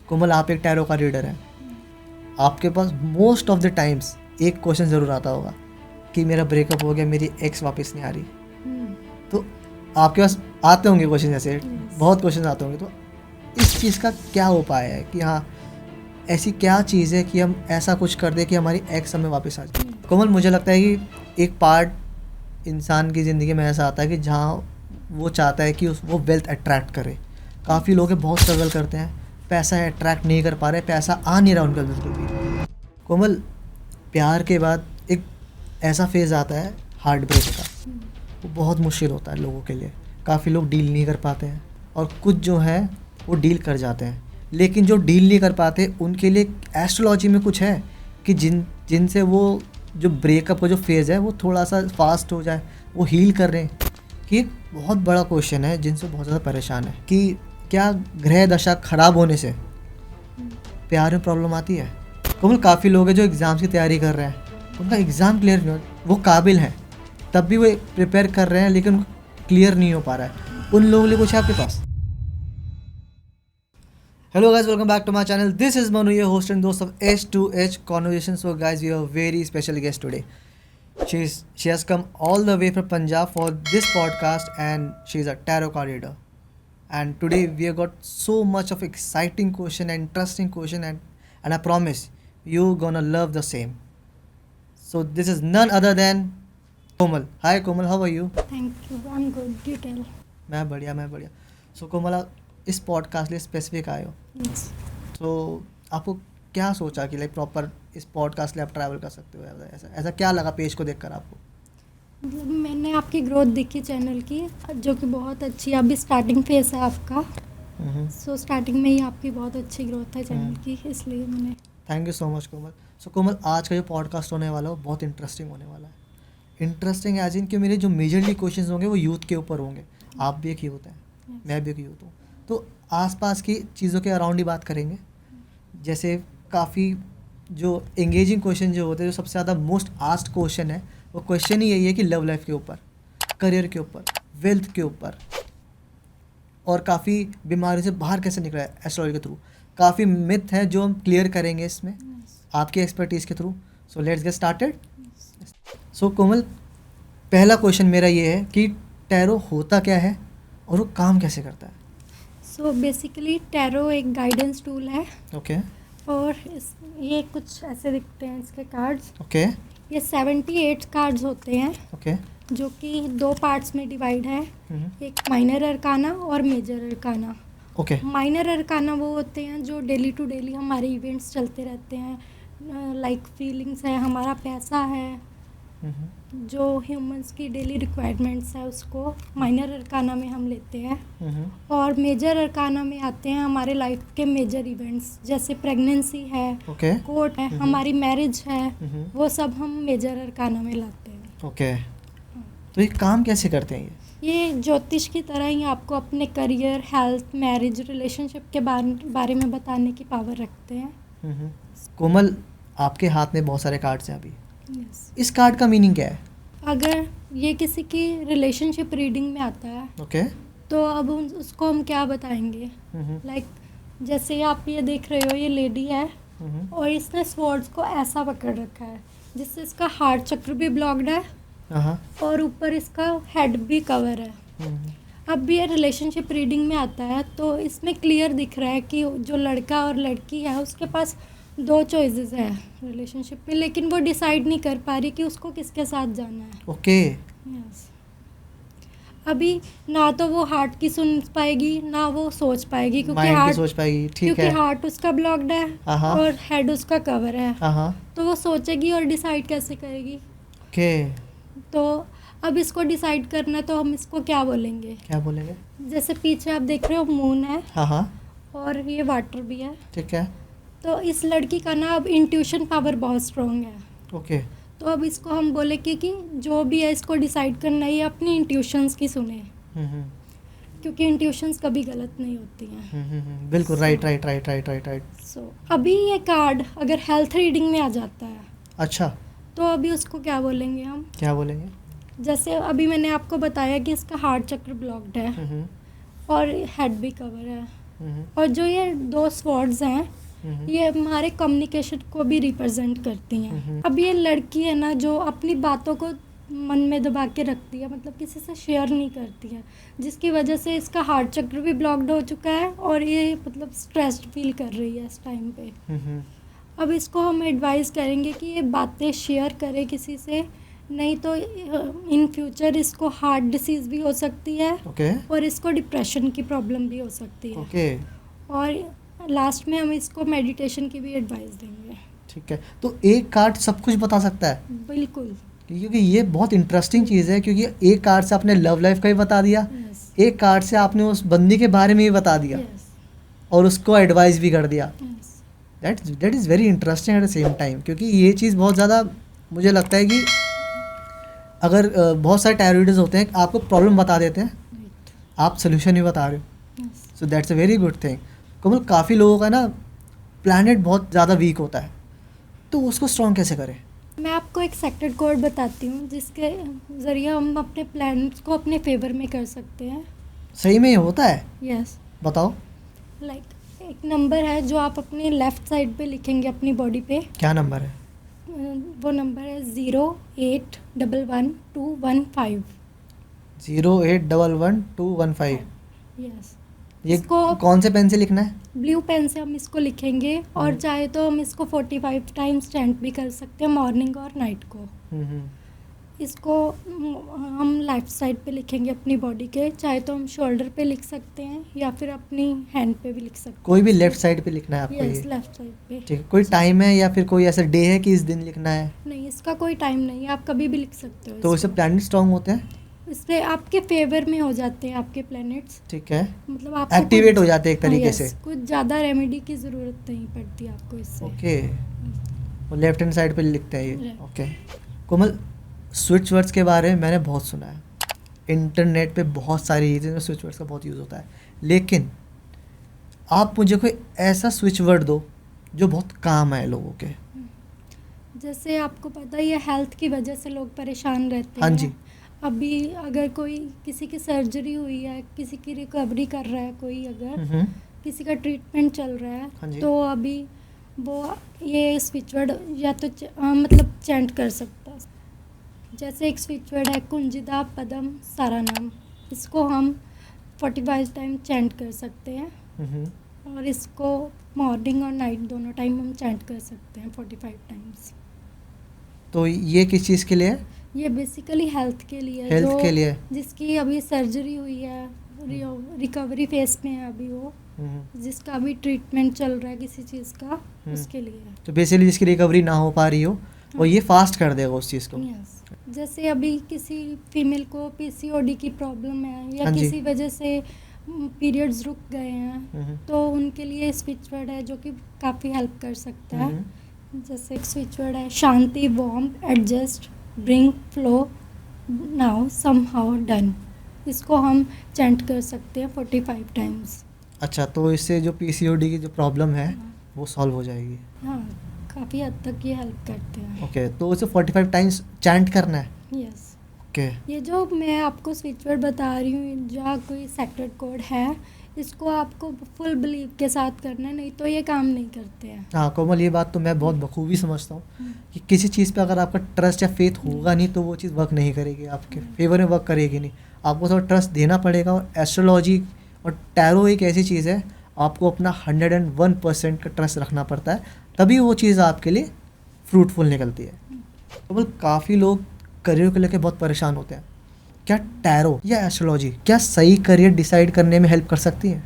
कोमल, आप एक टैरो का रीडर हैं, आपके पास मोस्ट ऑफ द टाइम्स एक क्वेश्चन ज़रूर आता होगा कि मेरा ब्रेकअप हो गया, मेरी एक्स वापस नहीं आ रही। तो आपके पास आते होंगे क्वेश्चन, जैसे बहुत क्वेश्चन आते होंगे। तो इस चीज़ का क्या उपाय है कि हाँ, ऐसी क्या चीज़ है कि हम ऐसा कुछ कर दें कि हमारी एक्स हमें वापस आ जाए? कोमल, मुझे लगता है कि एक पार्ट इंसान की ज़िंदगी में ऐसा आता है कि जहाँ वो चाहता है कि वो वेल्थ अट्रैक्ट करे। काफ़ी लोग बहुत स्ट्रगल करते हैं, पैसा अट्रैक्ट नहीं कर पा रहे, पैसा आ नहीं रहा उनका बिल्कुल भी। कोमल, प्यार के बाद एक ऐसा फेज़ आता है हार्ट ब्रेक का, वो बहुत मुश्किल होता है लोगों के लिए। काफ़ी लोग डील नहीं कर पाते हैं और कुछ जो है वो डील कर जाते हैं, लेकिन जो डील नहीं कर पाते उनके लिए एस्ट्रोलॉजी में कुछ है कि जिनसे वो जो ब्रेकअप का जो फेज़ है वो थोड़ा सा फास्ट हो जाए, वो हील कर रहे हैं। कि एक बहुत बड़ा क्वेश्चन है जिनसे बहुत ज़्यादा परेशान है कि क्या ग्रह दशा ख़राब होने से प्यार में प्रॉब्लम आती है? कोमल, काफ़ी लोग हैं जो एग्ज़ाम्स की तैयारी कर रहे हैं, उनका एग्ज़ाम क्लियर नहीं हो, वो काबिल हैं, तब भी वो प्रिपेयर कर रहे हैं लेकिन क्लियर नहीं हो पा रहा है। उन लोगों के लिए कुछ है आपके पास? Hello guys, welcome back to my channel. This is Manu, your host and host of H2H Conversations. So guys, we have a very special guest today. She has come all the way from Punjab for this podcast, and she's a tarot card reader. And today we have got so much of exciting question and interesting question, and I promise you gonna love the same. So this is none other than Komal. Hi Komal, how are you? Thank you. I'm good. You tell. मैं बढ़िया। So कोमल, आप इस podcast लिए specific आए हो, Yes. तो आपको क्या सोचा कि लाइक प्रॉपर इस पॉडकास्ट लिए आप ट्रैवल कर सकते हो? ऐसा क्या लगा पेज को देखकर आपको? मतलब मैंने आपकी ग्रोथ देखी चैनल की, जो कि बहुत अच्छी, अभी स्टार्टिंग फेस है आपका। सो स्टार्टिंग में ही आपकी बहुत अच्छी ग्रोथ है चैनल की, इसलिए मैंने। थैंक यू सो मच कोमल। सो कोमल, आज का जो पॉडकास्ट होने वाला है वो बहुत इंटरेस्टिंग होने वाला है। इंटरेस्टिंग एज इन कि मेरे जो मेजरली क्वेश्चन होंगे वो यूथ के ऊपर होंगे। आप भी एक यूथ हैं, मैं भी एक यूथ हूँ, तो आसपास की चीज़ों के अराउंड ही बात करेंगे। जैसे काफ़ी जो एंगेजिंग क्वेश्चन जो होते हैं, जो सबसे ज़्यादा मोस्ट आस्क्ड क्वेश्चन है, वो क्वेश्चन ही यही है कि लव लाइफ के ऊपर, करियर के ऊपर, वेल्थ के ऊपर, और काफ़ी बीमारी से बाहर कैसे निकला है एस्ट्रोलॉजी के थ्रू। काफ़ी मिथ है जो हम क्लियर करेंगे इसमें आपकी एक्सपर्टीज़ के through. So let's get started. So Komal, पहला क्वेश्चन मेरा ये है कि टैरो होता क्या है और वो काम कैसे करता है? सो बेसिकली टैरो एक गाइडेंस टूल है। ओके और ये कुछ ऐसे दिखते हैं इसके कार्ड्स। ओके ये 78 कार्ड्स होते हैं, ओके जो कि 2 पार्ट्स में डिवाइड है। एक माइनर अरकाना और major arcana. Okay minor arcana वो होते हैं जो डेली टू डेली हमारे इवेंट्स चलते रहते हैं, लाइक फीलिंग्स है, हमारा पैसा है, जो ह्यूमंस की डेली रिक्वायरमेंट्स है, उसको माइनर अरकाना में हम लेते हैं। और मेजर अरकाना में आते हैं हमारे लाइफ के मेजर इवेंट्स, जैसे प्रेगनेंसी है, ओके कोर्ट है, हमारी मैरिज है, वो सब हम मेजर अरकाना में लाते हैं। ओके। तो ये काम कैसे करते हैं ये ज्योतिष की तरह ही आपको अपने करियर, हेल्थ, मैरिज, रिलेशनशिप के बारे में बताने की पावर रखते हैं। कोमल, आपके हाथ में बहुत सारे कार्ड्स हैं अभी। Yes. इस कार्ड का मीनिंग क्या है? अगर ये किसी की रिलेशनशिप रीडिंग में आता है, ओके तो अब उसको हम क्या बताएंगे? लाइक जैसे आप ये देख रहे हो, ये लेडी है और इसने स्वॉर्ड्स को ऐसा पकड़ रखा है जिससे इसका हार्ट चक्र भी ब्लॉक्ड है और ऊपर इसका हेड भी कवर है। अब भी ये रिलेशनशिप रीडिंग में आता है, तो इसमें क्लियर दिख रहा है कि जो लड़का और लड़की है उसके पास 2 चॉइसेस है रिलेशनशिप में, लेकिन वो डिसाइड नहीं कर पा रही कि उसको किसके साथ जाना है। ओके। यस। अभी ना तो वो हार्ट की सुन पाएगी, ना वो सोच पाएगी, क्योंकि माइंड की सोच पाएगी, ठीक है। हार्ट उसका ब्लॉक्ड है और हेड उसका कवर है। तो वो सोचेगी और डिसाइड कैसे करेगी? ओके। तो अब इसको डिसाइड करना है, तो हम इसको क्या बोलेंगे? जैसे पीछे आप देख रहे हो मून है और ये वाटर भी है, ठीक है। तो इस लड़की का ना अब इंट्यूशन पावर बहुत स्ट्रॉन्ग है। ओके। तो अब इसको हम बोले कि जो भी है इसको डिसाइड करना है, ये अपनी इंट्यूशंस की सुने, क्योंकि इंट्यूशंस कभी गलत नहीं होती हैं। बिल्कुल राइट। सो अभी ये कार्ड अगर हेल्थ रीडिंग में आ जाता है, अच्छा, तो अभी उसको क्या बोलेंगे हम? क्या बोलेंगे? जैसे अभी मैंने आपको बताया कि इसका हार्ट चक्र ब्लॉक्ड है और हेड भी कवर है, और जो ये 2 स्वॉर्ड्स हैं ये हमारे कम्युनिकेशन को भी रिप्रेजेंट करती हैं। अब ये लड़की है ना जो अपनी बातों को मन में दबा के रखती है, मतलब किसी से शेयर नहीं करती है, जिसकी वजह से इसका हार्ट चक्र भी ब्लॉक्ड हो चुका है और ये मतलब स्ट्रेस्ड फील कर रही है इस टाइम पे। अब इसको हम एडवाइस करेंगे कि ये बातें शेयर करे किसी से, नहीं तो इन फ्यूचर इसको हार्ट डिसीज़ भी हो सकती है और इसको डिप्रेशन की प्रॉब्लम भी हो सकती है। और लास्ट में हम इसको मेडिटेशन की भी एडवाइस देंगे। ठीक है, तो एक कार्ड सब कुछ बता सकता है? बिल्कुल, क्योंकि ये बहुत इंटरेस्टिंग चीज़ है, क्योंकि एक कार्ड से आपने लव लाइफ का भी बता दिया, एक कार्ड से आपने उस बंदी के बारे में भी बता दिया और उसको एडवाइस भी कर दिया। That is very interesting at the same time, क्योंकि ये चीज़ बहुत ज़्यादा मुझे लगता है कि अगर बहुत सारे टैरो रीडर्स होते हैं आपको प्रॉब्लम बता देते हैं, आप सोल्यूशन भी बता रहे हो, so that's a very good thing. Komal, काफ़ी लोगों का ना प्लैनेट बहुत ज़्यादा वीक होता है, तो उसको स्ट्रॉन्ग कैसे करें? मैं आपको एक सेक्रेड कोड बताती हूँ जिसके ज़रिए हम अपने प्लैनेट्स को अपने फेवर में कर सकते हैं। सही में ये होता है? यस। बताओ। एक नंबर है जो आप अपने लेफ़्ट साइड पे लिखेंगे अपनी बॉडी पे। क्या नंबर है? वो नंबर है 08111215। 08111215। यस। ये इसको कौन से पेन से लिखना है? ब्लू पेन से हम इसको लिखेंगे और चाहे तो हम इसको 45 टाइम्स चैंट भी कर सकते हैं मॉर्निंग और नाइट को। इसको हम लेफ्ट साइड पे लिखेंगे अपनी बॉडी के, चाहे तो हम शोल्डर पे लिख सकते हैं या फिर अपनी हैंड पे भी लिख सकते हैं। कोई भी लेफ्ट साइड पे लिखना है आपको? यस, लेफ्ट साइड पे। ठीक है, कोई टाइम है या फिर कोई ऐसा डे है कि इस दिन लिखना है? नहीं, इसका कोई टाइम नहीं है, आप कभी भी लिख सकते हो। तो इससे प्लैनेट स्ट्रॉन्ग होते हैं? इससे आपके फेवर में हो जाते हैं आपके प्लैनेट्स। ठीक है, मतलब आप एक्टिवेट हो जाते हैं एक तरीके से। कुछ ज़्यादा रेमेडी की ज़रूरत नहीं पड़ती आपको इससे। ओके, वो लेफ्ट हैंड साइड पे लिखते हैं ये। ओके कोमल, स्विच वर्ड्स के बारे में मैंने बहुत सुना है, इंटरनेट पे बहुत सारी चीज़ें में स्विच वर्ड्स का बहुत यूज़ होता है, लेकिन आप मुझे कोई ऐसा स्विच वर्ड दो जो बहुत काम आए लोगों के। जैसे आपको पता ही है हेल्थ की वजह से लोग परेशान रहते हैं। हाँ जी। अभी अगर कोई किसी की सर्जरी हुई है, किसी की रिकवरी कर रहा है, कोई अगर किसी का ट्रीटमेंट चल रहा है, हाँ जी। तो अभी वो ये स्विच वर्ड या तो मतलब चैंट कर सकता है। जैसे एक स्विच वर्ड है कुंजिदा पदम सारानाम, इसको हम 45 टाइम चैंट कर सकते हैं और इसको मॉर्निंग और नाइट दोनों टाइम हम चैंट कर सकते हैं 45 टाइम्स। तो ये किस चीज़ के लिए है? ये बेसिकली हेल्थ के लिए है, हेल्थ के लिए, जिसकी अभी सर्जरी हुई है, रिकवरी फेस में है अभी वो, जिसका अभी ट्रीटमेंट चल रहा है किसी चीज़ का, उसके लिए है। तो बेसिकली जिसकी रिकवरी ना हो पा रही हो वो ये फास्ट कर देगा उस चीज़ को। यस। जैसे अभी किसी फीमेल को पीसीओडी की प्रॉब्लम है या हाँ जी। किसी वजह से पीरियड्स रुक गए हैं, तो उनके लिए स्विच वर्ड है जो कि काफ़ी हेल्प कर सकता है। जैसे एक स्विच वर्ड है शांति, warm, adjust, bring, flow, now, somehow, done. इसको हम चैंट कर सकते हैं 45 टाइम्स। अच्छा, तो इससे जो पीसीओडी की जो प्रॉब्लम है वो सॉल्व हो जाएगी? हाँ, काफ़ी हद तक ये हेल्प करते हैं। ओके, तो इसे 45 टाइम्स चैंट करना है? यस। ओके। ये जो मैं आपको स्विच वर्ड बता रही हूँ, जो कोई सेक्रेड कोड है, इसको आपको फुल बिलीव के साथ करना है, नहीं तो ये काम नहीं करते हैं। हाँ कोमल, ये बात तो मैं बहुत बखूबी समझता हूँ कि किसी चीज़ पे अगर आपका ट्रस्ट या फेथ होगा नहीं तो वो चीज़ वर्क नहीं करेगी, आपके फेवर में वर्क करेगी नहीं। आपको थोड़ा ट्रस्ट देना पड़ेगा, और एस्ट्रोलॉजी और टैरो एक ऐसी चीज़ है, आपको अपना 101% का ट्रस्ट रखना पड़ता है, तभी वो चीज़ आपके लिए फ्रूटफुल निकलती है। कोमल, काफ़ी लोग करियर को लेकर बहुत परेशान होते हैं, क्या टैरो या एस्ट्रोलॉजी क्या सही करियर डिसाइड करने में हेल्प कर सकती है?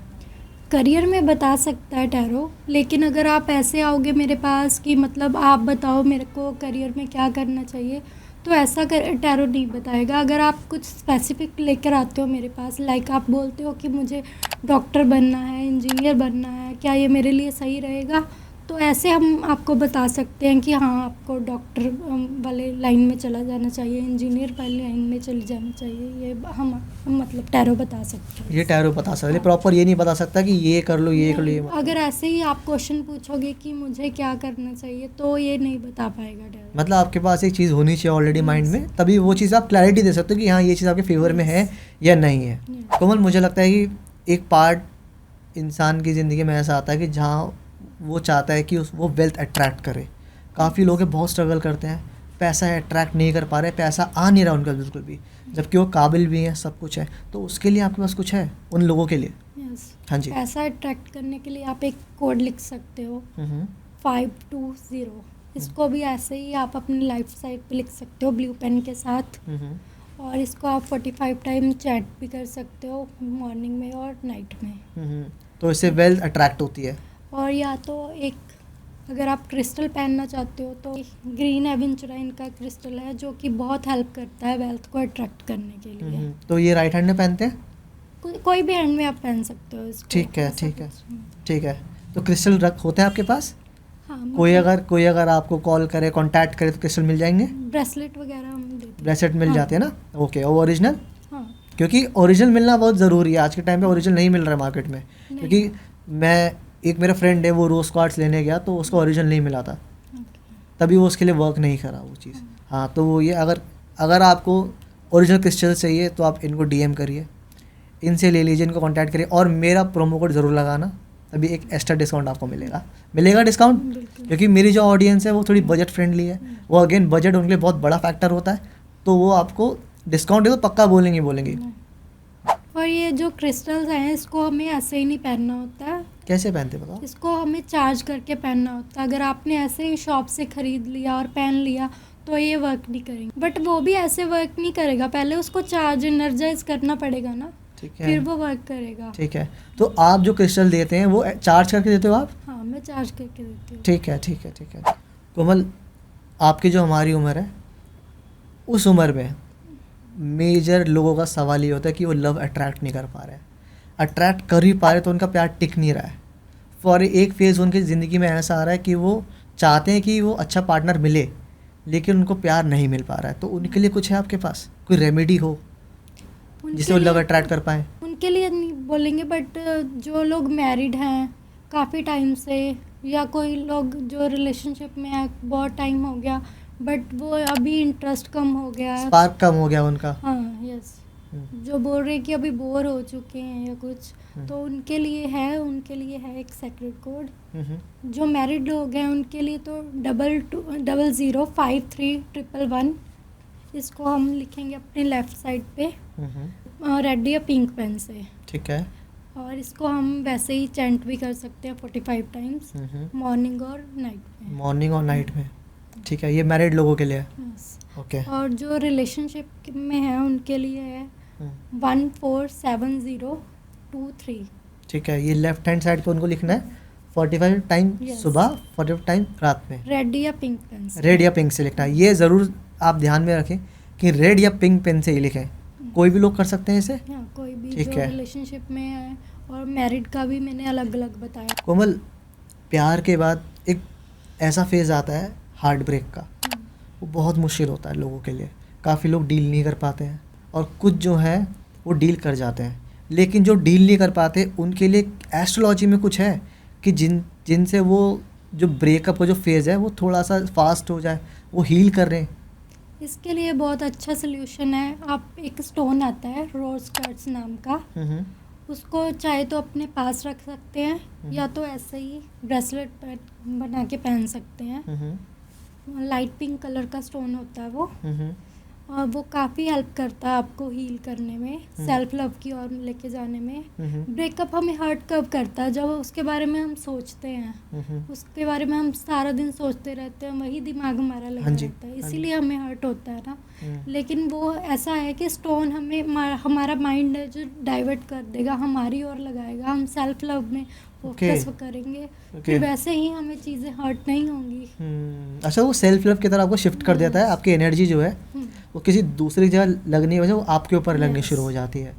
करियर में बता सकता है टैरो, लेकिन अगर आप ऐसे आओगे मेरे पास कि मतलब आप बताओ मेरे को करियर में क्या करना चाहिए, तो ऐसा टैरो नहीं बताएगा। अगर आप कुछ स्पेसिफिक लेकर आते हो मेरे पास, लाइक आप बोलते हो कि मुझे डॉक्टर बनना है, इंजीनियर बनना है, क्या ये मेरे लिए सही रहेगा, तो ऐसे हम आपको बता सकते हैं कि हाँ, आपको डॉक्टर वाले लाइन में चला जाना चाहिए, इंजीनियर वाली लाइन में चली जाना चाहिए। ये हम मतलब टैरो बता सकते हैं। ये टैरो बता सकते हैं, प्रॉपर ये नहीं बता सकता कि ये कर लो, ये कर लो, ये मत। अगर ऐसे ही आप क्वेश्चन पूछोगे कि मुझे क्या करना चाहिए, तो ये नहीं बता पाएगा टैरो। मतलब आपके पास एक चीज़ होनी चाहिए ऑलरेडी माइंड में, तभी वो चीज़ आप क्लैरिटी दे सकते हो कि हाँ ये चीज़ आपके फेवर में है या नहीं है। कोमल, मुझे लगता है कि एक पार्ट इंसान की ज़िंदगी में ऐसा आता है कि जहाँ वो चाहता है कि वो वेल्थ अट्रैक्ट करे। काफ़ी लोग हैं बहुत स्ट्रगल करते हैं, पैसा अट्रैक्ट नहीं कर पा रहे, पैसा आ नहीं रहा उनका बिल्कुल भी, जबकि वो काबिल भी हैं, सब कुछ है। तो उसके लिए आपके पास कुछ है उन लोगों के लिए? यस, हाँ जी। पैसा अट्रैक्ट करने के लिए आप एक कोड लिख सकते हो 520। इसको भी ऐसे ही आप अपनी लाइफ साइट पे लिख सकते हो ब्लू पेन के साथ, और इसको आप 45 टाइम चैट भी कर सकते हो मॉर्निंग में और नाइट में। तो इससे वेल्थ अट्रैक्ट होती है। और या तो एक, अगर आप क्रिस्टल पहनना चाहते हो तो ग्रीन एवेंचुराइन का क्रिस्टल है जो कि बहुत हेल्प करता है वेल्थ को अट्रैक्ट करने के लिए। तो ये राइट हैंड में पहनते हैं? कोई भी हैंड में आप पहन सकते हो इसको। ठीक है, ऐसा ठीक है, कुछ नहीं। ठीक है। तो क्रिस्टल रख होते हैं आपके पास? हाँ, कोई अगर आपको कॉल करे, कांटेक्ट करे, तो क्रिस्टल मिल जाएंगे? ब्रेसलेट वगैरह हम देते हैं। ब्रेसलेट मिल हाँ। जाते हैं ना? ओके। और ओरिजिनल? हाँ, क्योंकि ओरिजिनल मिलना बहुत ज़रूरी है आज के टाइम पे। ओरिजिनल नहीं मिल रहा है मार्केट में, क्योंकि एक मेरा फ्रेंड है, वो रोज़ क्वार्ट्स लेने गया तो उसको ओरिजिनल नहीं मिला था, तभी वो उसके लिए वर्क नहीं करा वो चीज़। हाँ, तो वो ये अगर आपको ओरिजिनल क्रिस्टल चाहिए तो आप इनको डीएम करिए, इनसे ले लीजिए, इनको कांटेक्ट करिए, और मेरा प्रोमो कोड ज़रूर लगाना, तभी एक एक्स्ट्रा डिस्काउंट आपको मिलेगा डिस्काउंट। बिल्कुल। क्योंकि मेरी जो ऑडियंस है वो थोड़ी बजट फ्रेंडली है, वो अगेन बजट उनके लिए बहुत बड़ा फैक्टर होता है, तो वो आपको डिस्काउंट तो पक्का बोलेंगे। और ये जो क्रिस्टल्स हैं इसको हमें ऐसे ही नहीं पहनना होता है, कैसे पहनते बताओ? इसको हमें चार्ज करके पहनना होता है। अगर आपने ऐसे ही शॉप से ख़रीद लिया और पहन लिया तो ये वर्क नहीं करेंगे, बट वो भी ऐसे वर्क नहीं करेगा, पहले उसको चार्ज एनर्जाइज करना पड़ेगा ना, ठीक है, फिर वो वर्क करेगा। ठीक है। तो आप जो क्रिस्टल देते हैं वो चार्ज करके देते हो आप? हाँ, मैं चार्ज करके देती हूँ। ठीक है। कोमल, आपकी जो हमारी उम्र है, उस उम्र में मेजर लोगों का सवाल ये होता है कि वो लव अट्रैक्ट नहीं कर पा रहे हैं, अट्रैक्ट कर ही पा रहे तो उनका प्यार टिक नहीं रहा है। फॉर एक फेज़ उनकी ज़िंदगी में ऐसा आ रहा है कि वो चाहते हैं कि वो अच्छा पार्टनर मिले, लेकिन उनको प्यार नहीं मिल पा रहा है। तो उनके लिए कुछ है आपके पास, कोई रेमेडी हो जिससे वो लव अट्रैक्ट कर पाएँ? उनके लिए नहीं बोलेंगे, बट जो लोग मैरिड हैं काफ़ी टाइम से, या कोई लोग जो रिलेशनशिप में है बहुत टाइम हो गया बट वो अभी इंटरेस्ट कम हो गया है, स्पार्क कम हो गया उनका। हाँ, यस, जो बोल रहे हैं कि अभी बोर हो चुके हैं या कुछ, तो उनके लिए है एक सेक्रेट कोड। जो मैरिड लोग हैं उनके लिए तो 00533111, इसको हम लिखेंगे अपने लेफ़्ट साइड पे रेड या पिंक पेन से, ठीक है। और इसको हम वैसे ही चैंट भी कर सकते हैं 45 टाइम्स मॉर्निंग और नाइट में। ठीक है, ये मैरिड लोगों के लिए है। Yes. ओके। और जो रिलेशनशिप में है उनके लिए है 147023। ठीक है, ये लेफ्ट हैंड साइड पे उनको लिखना है 45 टाइम Yes. सुबह, 45 टाइम रात में। रेड या पिंक पेन से। रेड या पिंक से लिखना है। ये ज़रूर आप ध्यान में रखें कि रेड या पिंक पेन से ही लिखें। कोई भी लोग कर सकते हैं इसे? हाँ, कोई भी ठीक जो है। रिलेशनशिप में है, और मैरिड का भी मैंने अलग अलग बताया। कोमल, प्यार के बाद एक ऐसा फेज़ आता है हार्ट ब्रेक का, वो बहुत मुश्किल होता है लोगों के लिए। काफ़ी लोग डील नहीं कर पाते हैं, और कुछ जो है वो डील कर जाते हैं, लेकिन जो डील नहीं कर पाते उनके लिए एस्ट्रोलॉजी में कुछ है कि जिनसे वो जो ब्रेकअप का जो फेज़ है वो थोड़ा सा फास्ट हो जाए, वो हील कर रहे हैं। इसके लिए बहुत अच्छा सोल्यूशन है, आप एक स्टोन आता है रोज क्वार्ट्ज नाम का, उसको चाहे तो अपने पास रख सकते हैं, या तो ऐसे ही ब्रेसलेट बना के पहन सकते हैं। लाइट पिंक कलर का स्टोन होता है वो, और वो काफ़ी हेल्प करता है आपको हील करने में, सेल्फ लव की ओर लेके जाने में। ब्रेकअप हमें हर्ट कब करता है? जब उसके बारे में हम सोचते हैं, उसके बारे में हम सारा दिन सोचते रहते हैं, वही दिमाग हमारा लगा रहता है, इसीलिए हमें हर्ट होता है ना। लेकिन वो ऐसा है कि स्टोन हमें हमारा माइंड है जो डाइवर्ट कर देगा, हमारी ओर लगाएगा, हम सेल्फ लव में फोकस करेंगे, फिर वैसे ही हमें चीज़ें हर्ट नहीं होंगी। अच्छा, वो सेल्फ लव की तरफ आपको शिफ्ट कर देता है, आपकी एनर्जी जो है वो किसी दूसरी जगह लगने की वजह वो आपके ऊपर लगनी शुरू हो जाती है।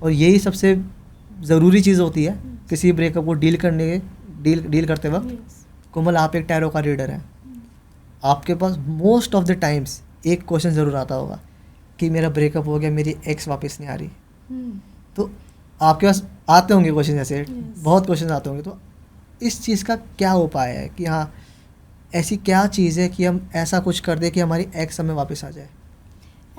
और यही सबसे ज़रूरी चीज़ होती है किसी ब्रेकअप को डील करते वक्त। कोमल, आप एक टैरो का रीडर हैं, आपके पास मोस्ट ऑफ द टाइम्स एक क्वेश्चन ज़रूर आता होगा कि मेरा ब्रेकअप हो गया, मेरी एक्स वापस नहीं आ रही। तो आपके पास आते होंगे क्वेश्चन, जैसे बहुत क्वेश्चन आते होंगे। तो इस चीज़ का क्या उपाय है कि हाँ, ऐसी क्या चीज़ है कि हम ऐसा कुछ कर दें कि हमारी एक्स हमें वापस आ जाए?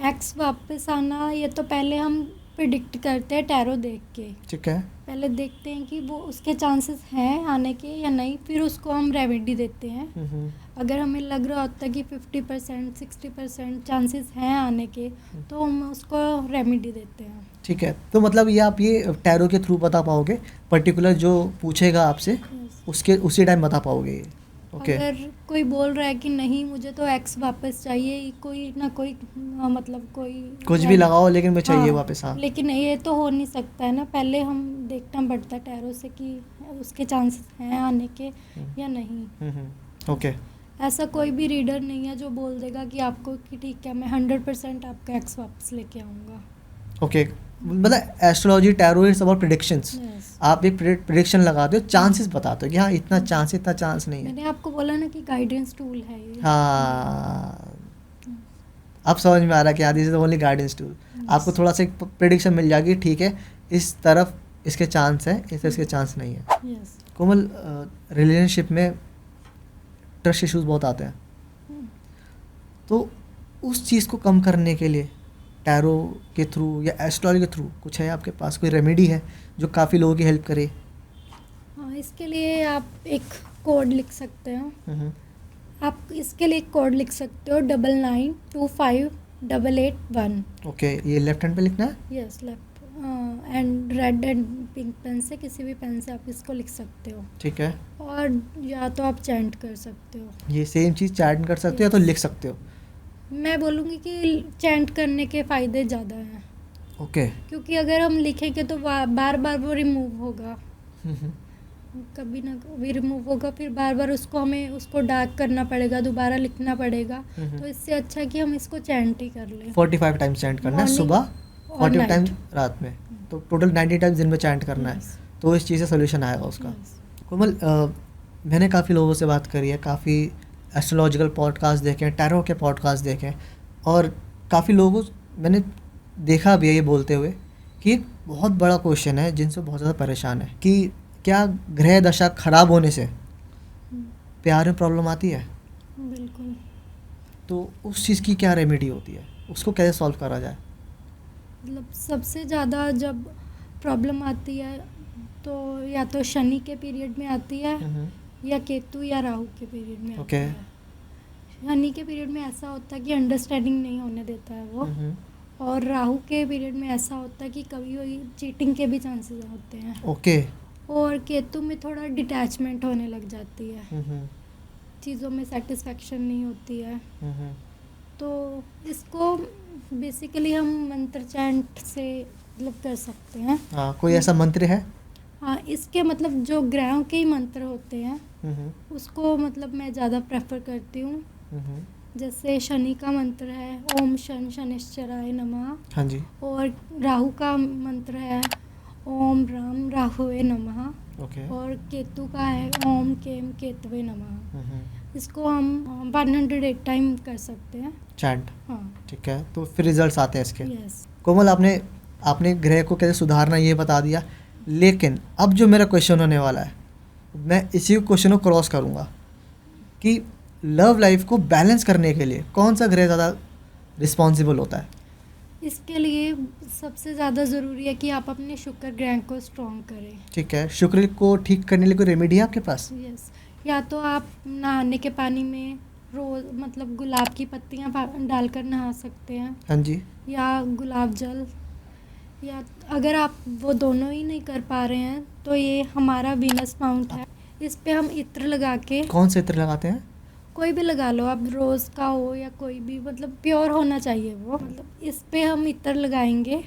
एक्स वापस आना, ये तो पहले हम प्रिडिक्ट करते हैं टैरो देख के। ठीक है। पहले देखते हैं कि वो उसके चांसेस हैं आने के या नहीं, फिर उसको हम रेमेडी देते हैं। अगर हमें लग रहा होता है कि 50% 60% चांसेस हैं आने के, तो हम उसको रेमेडी देते हैं। ठीक है, तो मतलब ये आप ये टैरो के थ्रू बता पाओगे, पर्टिकुलर जो पूछेगा आपसे उसके उसी टाइम बता पाओगे ये? ओके। अगर कोई बोल रहा है कि नहीं मुझे तो एक्स वापस चाहिए, कोई ना कोई मतलब कोई कुछ भी लगाओ लेकिन मैं चाहिए वापस। हाँ, लेकिन ये तो हो नहीं सकता है ना, पहले हम देखना पड़ता है टैरो से कि उसके चांसेस हैं आने के या नहीं। ओके। ऐसा कोई भी रीडर नहीं है जो बोल देगा कि आपको कि ठीक है मैं 100% आपका एक्स वापस लेके आऊँगा। ओके, मतलब astrology tarot it's about predictions. आप एक प्रेडिक्शन लगाते हो, चांसेस बताते हो कि हाँ इतना चांस नहीं है। मैंने आपको बोला ना कि गाइडेंस टूल है ये। हाँ, अब समझ में आ रहा है कि हाँ this is only guidance tool. आपको थोड़ा सा एक प्रेडिक्शन मिल जाएगी, ठीक है इस तरफ इसके चांस है, इस तरफ इसके चांस नहीं है। कोमल, रिलेशनशिप में ट्रस्ट इश्यूज बहुत आते हैं, तो उस चीज़ को कम करने के लिए टैरो के थ्रू या एस्ट्रोलॉजी के थ्रू कुछ है आपके पास, कोई रेमेडी है जो काफ़ी लोगों की हेल्प करे? हाँ, इसके लिए आप एक कोड लिख सकते हो। आप इसके लिए एक कोड लिख सकते हो 99258881। ओके, ये लेफ्ट हैंड पे लिखना है? Yes, left and red and pink pen से, किसी भी पेन से आप इसको लिख सकते हो। ठीक है। और या तो आप चैंट कर सकते हो। ये सेम चीज़ चैंट कर सकते हो या तो लिख सकते हो? मैं बोलूँगी कि चैंट करने के फ़ायदे ज़्यादा हैं। ओके। क्योंकि अगर हम लिखेंगे तो बार बार वो रिमूव होगा, कभी ना कभी रिमूव होगा, फिर बार बार हमें उसको डार्क करना पड़ेगा, दोबारा लिखना पड़ेगा। तो इससे अच्छा है कि हम इसको चैंट ही कर लें। 45 टाइम्स चैंट करना है सुबह, 45 टाइम्स रात में, तो टोटल 90 टाइम्स दिन में चैंट करना है, तो इस चीज़ से सोल्यूशन आएगा उसका। कोमल, मैंने काफ़ी लोगों से बात करी है, काफ़ी एस्ट्रोलॉजिकल पॉडकास्ट देखे हैं, टैरो के पॉडकास्ट देखे हैं, और काफ़ी लोगों मैंने देखा भी है ये बोलते हुए कि एक बहुत बड़ा क्वेश्चन है जिनसे बहुत ज़्यादा परेशान है कि क्या ग्रह दशा खराब होने से प्यार में प्रॉब्लम आती है? बिल्कुल। तो उस चीज़ की क्या रेमेडी होती है, उसको कैसे सॉल्व करा जाए? मतलब सबसे ज़्यादा जब प्रॉब्लम आती है तो या तो शनि के पीरियड में आती है या केतु या राहु के पीरियड में आती है। शनि के पीरियड में ऐसा होता है कि अंडरस्टैंडिंग नहीं होने देता है वो, और राहु के पीरियड में ऐसा होता है कि कभी चीटिंग के भी चांसेस होते हैं। ओके। और केतु में थोड़ा डिटैचमेंट होने लग जाती है, चीज़ों में सेटिस्फेक्शन नहीं होती है। तो इसको बेसिकली हम मंत्र चैंट से मतलब कर सकते हैं। हाँ, कोई ऐसा मंत्र है? हाँ, इसके मतलब जो ग्रहों के ही मंत्र होते हैं उसको मतलब मैं ज़्यादा प्रेफर करती हूँ। जैसे शनि का मंत्र है ओम शन शनिश्चराय नमः। हाँ जी। और राहु का मंत्र है ओम राम राहुवे नमः। ओके। और केतु का है ओम केम केतवे नमः। इसको हम 108 टाइम कर सकते हैं चैंट। हाँ, ठीक है, तो फिर रिजल्ट्स आते हैं इसके। यस। कोमल, आपने ग्रह को कैसे सुधारना ये बता दिया, लेकिन अब जो मेरा क्वेश्चन होने वाला है मैं इसी क्वेश्चन को क्रॉस करूँगा कि लव लाइफ को बैलेंस करने के लिए कौन सा ग्रह ज़्यादा रिस्पॉन्सिबल होता है? इसके लिए सबसे ज़्यादा ज़रूरी है कि आप अपने शुक्र ग्रह को स्ट्रॉन्ग करें। ठीक है, शुक्र को ठीक करने के लिए कोई रेमेडी है आपके पास? यस, या तो आप नहाने के पानी में रोज़ मतलब गुलाब की पत्तियां डालकर नहा सकते हैं। हाँ जी। या गुलाब जल, या अगर आप वो दोनों ही नहीं कर पा रहे हैं तो ये हमारा वीनस माउंट है, इस पे हम इत्र लगा के। कौन से इत्र लगाते हैं? कोई भी लगा लो आप, रोज़ का हो या कोई भी, मतलब प्योर होना चाहिए वो। मतलब इस पे हम इत्र लगाएंगे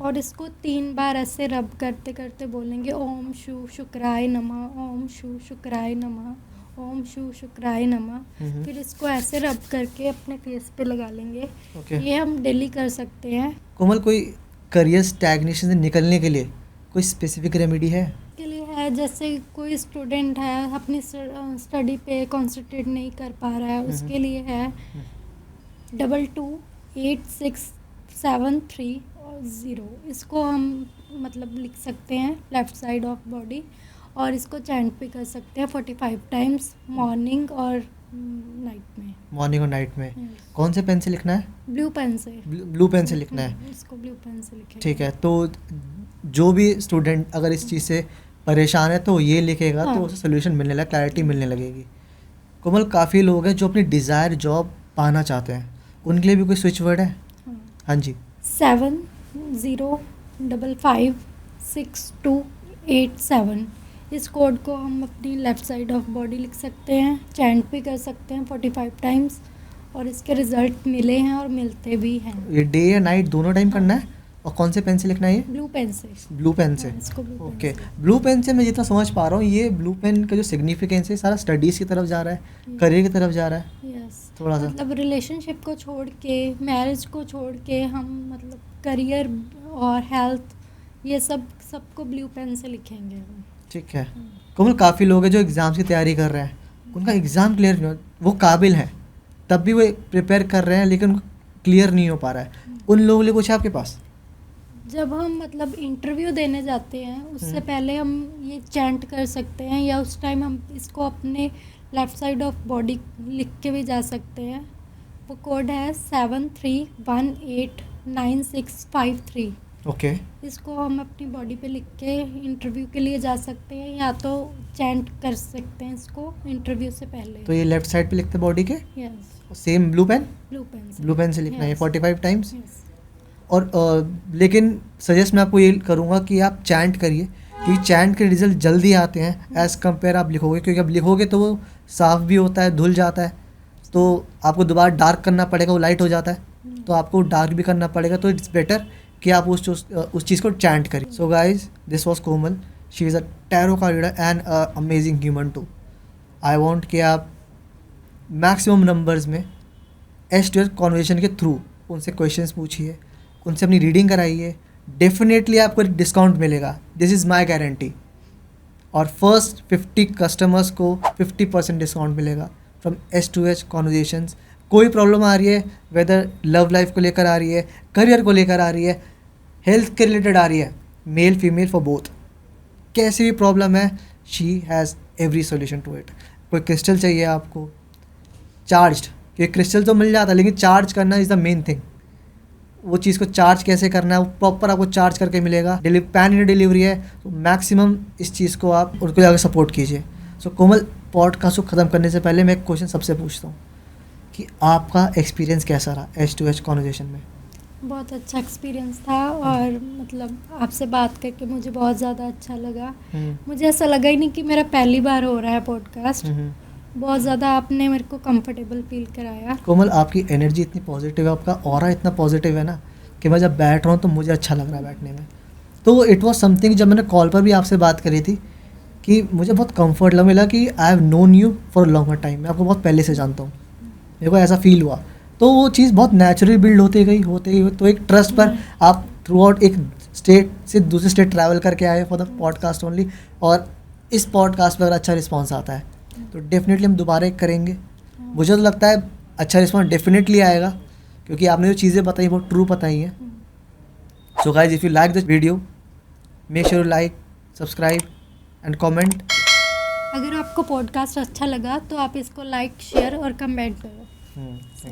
और इसको 3 बार ऐसे रब करते करते बोलेंगे ओम शु शुक्राय नमः, ओम शु शुक्राय नमः, ओम शु शुक्राय नमः। फिर इसको ऐसे रब करके अपने फेस पे लगा लेंगे। ये हम डेली कर सकते हैं। कोमल, कोई करियर स्टैग्नेशन से निकलने के लिए कोई स्पेसिफिक रेमेडी है? के लिए है, जैसे कोई स्टूडेंट है अपनी स्टडी पे कंसंट्रेट नहीं कर पा रहा है, उसके लिए है 228673 इसको हम मतलब लिख सकते हैं लेफ़्ट साइड ऑफ बॉडी, और इसको चैंट भी कर सकते हैं 45 टाइम्स मॉर्निंग और नाइट में, मॉर्निंग और नाइट में। Yes. कौन से पेन से लिखना है? ब्लू पेन से। ब्लू पेन से लिखना है। इसको ब्लू पेन से लिखेंगे। ठीक है, तो जो भी स्टूडेंट अगर इस चीज़ से परेशान है तो ये लिखेगा तो उसे सोल्यूशन मिलने लगा, क्लैरिटी मिलने लगेगी। कोमल, काफ़ी लोग हैं जो अपनी डिज़ायर जॉब पाना चाहते हैं, उनके लिए भी कोई स्विच वर्ड है? हाँ जी। 70556287। इस कोड को हम अपनी लेफ़्ट साइड ऑफ बॉडी लिख सकते हैं, चैंट भी कर सकते हैं 45 टाइम्स, और इसके रिजल्ट मिले हैं और मिलते भी हैं। ये डे या नाइट दोनों टाइम करना है? और कौन से पेन से लिखना है ये? ब्लू पेन से। ब्लू पेन से। इसको ब्लू पेन ओके, से। ब्लू पेन से मैं जितना समझ पा रहा हूँ ये ब्लू पेन का जो सिग्निफिकेंस है सारा स्टडीज़ की तरफ जा रहा है, करियर की तरफ जा रहा है। यस, थोड़ा सा मतलब रिलेशनशिप को छोड़ के, मैरिज को छोड़ के हम मतलब करियर और हेल्थ, ये सबको ब्लू पेन से लिखेंगे हम। ठीक है। कोमल, काफ़ी लोग हैं जो एग्ज़ाम्स की तैयारी कर रहे हैं, उनका एग्ज़ाम क्लियर नहीं हो, वो काबिल हैं तब भी वो प्रिपेयर कर रहे हैं लेकिन उनको क्लियर नहीं हो पा रहा है, उन लोगों के लिए कुछ है आपके पास? जब हम मतलब इंटरव्यू देने जाते हैं उससे पहले हम ये चैंट कर सकते हैं, या उस टाइम हम इसको अपने लेफ़्ट साइड ऑफ बॉडी लिख के भी जा सकते हैं। वो कोड है 73189653। ओके। इसको हम अपनी बॉडी पे लिख के इंटरव्यू के लिए जा सकते हैं, या तो चैंट कर सकते हैं इसको इंटरव्यू से पहले। तो ये लेफ्ट साइड पे लिखते बॉडी के, yes, same blue pen? Blue pen से। ब्लू पेन से लिखना है Yes. 45 टाइम्स। यस। और लेकिन सजेस्ट मैं आपको ये करूँगा कि आप चैंट करिए, क्योंकि चैंट के रिजल्ट जल्दी आते हैं एज़ कम्पेयर आप लिखोगे, क्योंकि अब लिखोगे तो वो साफ़ भी होता है, धुल जाता है, तो आपको दोबारा डार्क करना पड़ेगा, वो लाइट हो जाता है, तो आपको डार्क भी करना पड़ेगा, तो इट्स बेटर कि आप उस चीज़ को चैंट करिए। So guys, this was Komal, she is a tarot card reader and amazing human too. I want कि आप मैक्सिमम नंबर्स में S2S कॉन्वर्सेशन के थ्रू उनसे क्वेश्चंस पूछिए, उनसे अपनी रीडिंग कराइए, डेफिनेटली आपको एक डिस्काउंट मिलेगा, दिस इज़ माई गारंटी। और फर्स्ट 50 कस्टमर्स को 50% डिस्काउंट मिलेगा फ्रॉम S2S कॉन्वर्सेशंस। कोई प्रॉब्लम आ रही है, वेदर लव लाइफ को लेकर आ रही है, करियर को लेकर आ रही है, हेल्थ के रिलेटेड आ रही है, मेल फीमेल फॉर बोथ, कैसी भी प्रॉब्लम है, she has every solution to it. कोई क्रिस्टल चाहिए आपको चार्ज्ड, क्योंकि क्रिस्टल तो मिल जाता है लेकिन चार्ज करना इज़ द मेन थिंग। वो चीज़ को चार्ज कैसे करना है वो प्रॉपर आपको चार्ज करके मिलेगा। पैन इंडिया डिलीवरी है, तो मैक्सिमम इस चीज़ को आप उनको जाकर सपोर्ट कीजिए। सो कोमल, पॉडकास्ट को ख़त्म करने से पहले मैं एक क्वेश्चन सबसे पूछता हूँ कि आपका एक्सपीरियंस कैसा रहा S2S कॉन्वर्सेशन में? बहुत अच्छा एक्सपीरियंस था, और मतलब आपसे बात करके मुझे बहुत ज़्यादा अच्छा लगा। मुझे ऐसा लगा ही नहीं कि मेरा पहली बार हो रहा है पॉडकास्ट। बहुत ज़्यादा आपने मेरे को कंफर्टेबल फील कराया। कोमल, आपकी एनर्जी इतनी पॉजिटिव है, आपका ऑरा इतना पॉजिटिव है ना कि मैं जब बैठ रहा हूँ तो मुझे अच्छा लग रहा है बैठने में। तो इट वॉज समथिंग, जब मैंने कॉल पर भी आपसे बात करी थी कि मुझे बहुत कंफर्ट मिला कि I have known you for longer time, मैं आपको बहुत पहले से जानता हूँ, मेरे को ऐसा फील हुआ। तो वो चीज़ बहुत नेचुरल बिल्ड होती गई, तो एक ट्रस्ट पर आप थ्रू आउट एक स्टेट से दूसरे स्टेट ट्रैवल करके आए फॉर द पॉडकास्ट ओनली, और इस पॉडकास्ट पर अगर अच्छा रिस्पॉन्स आता है तो डेफिनेटली हम दोबारा एक करेंगे। मुझे तो लगता है अच्छा रिस्पॉन्स डेफिनेटली आएगा, क्योंकि आपने जो चीज़ें बताई बहुत ट्रू बताई हैं। So guys, if you like this video, make sure like, subscribe and comment. अगर आपको पॉडकास्ट अच्छा लगा तो आप इसको लाइक, शेयर और कमेंट करो।